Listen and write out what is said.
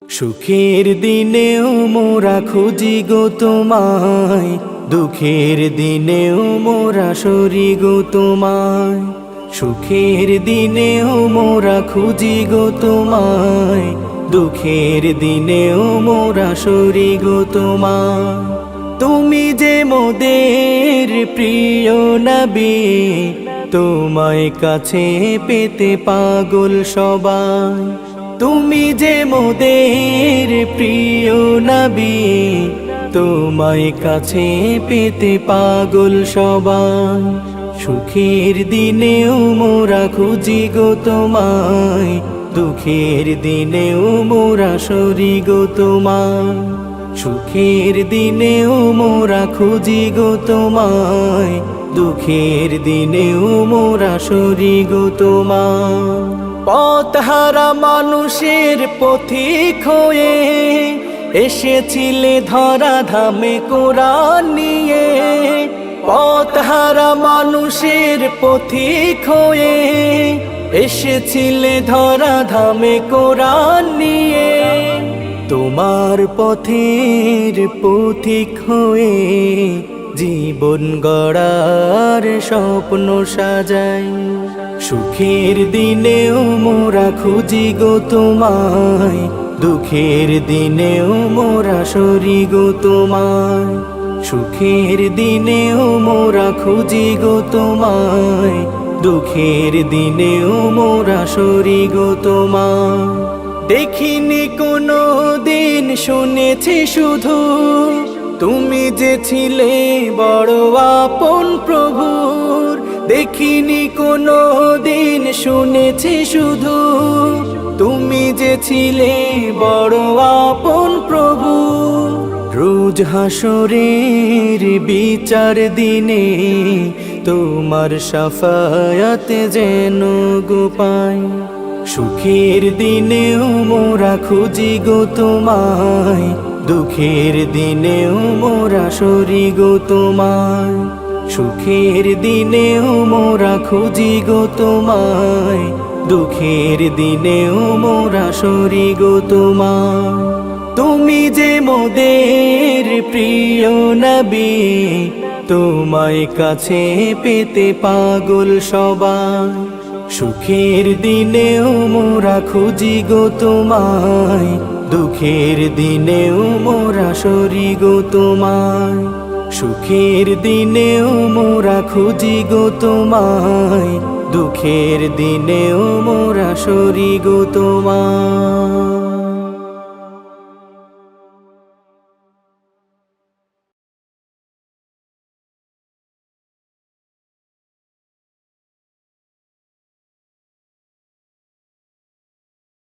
সুখের দিনেও মোরা খুঁজি গো তোমায়, দুঃখের দিনেও মোরা সরি গো তোমায়। সুখের দিনেও মোরা খুঁজি গো তোমায়, দুঃখের দিনেও মোরা সরি গো তোমায়। তুমি যে মোদের প্রিয় নবী, তোমায় কাছে পেতে পাগল সবাই। তুমি যে মোদের প্রিয় নবী, তোমায় কাছে পেতে পাগল সবাই। সুখের দিনেও মোরা খুঁজি গো তোমায়, দুঃখের দিনেও মোরা সরি গো তোমায়। সুখের দিনেও মোরা খুঁজি গো তোমায়, দুঃখের দিনেও মোরা সরি গো তোমায়। পথহারা মানুষের পথিক হয়ে এসেছিলে ধরা ধামে কোরআন নিয়ে। পথহারা মানুষের পথিক হয়ে এসেছিলে ধরা ধামে কোরআন নিয়ে। তোমার পথের পথিক হয়ে জীবন গড়ার স্বপ্ন সাজাই। সুখের দিনেও মোরা খুঁজি গো তোমায়, দুঃখের দিনেও মোরা সরি গো তোমায়। সুখের দিনেও মোরা খুঁজি গো তোমায়, দুঃখের দিনেও মোরা সরি গো তোমায়। দেখিনি কোনো দিন, শুনেছি শুধু তুমি যে ছিলে বড় আপন প্রভুর। দেখিনি কোনো দিন, শুনেছি শুধু তুমি যে ছিলে বড় আপন প্রভু। রোজ হাসরের বিচার দিনে তোমার শাফায়াত যেন গো পাই। সুখের দিনেও মোরা খুঁজি গো তোমায়, দুঃখের দিনেও মোরা সরি গো তোমায়। সুখের দিনেও মোরা খুঁজি গো তোমায়, দুঃখের দিনেও মোরা সরি গো তোমায়। তুমি যে মোদের প্রিয় নবী, তোমায় কাছে পেতে পাগল সবাই। সুখের দিনেও মোরা খুঁজি গো তোমায়, দুঃখের দিনেও মোরা সরি গো তোমায়। সুখের দিনেও মোরা খুঁজি গো তোমায়, দুঃখের দিনেও মোরা সরি গো তোমায়।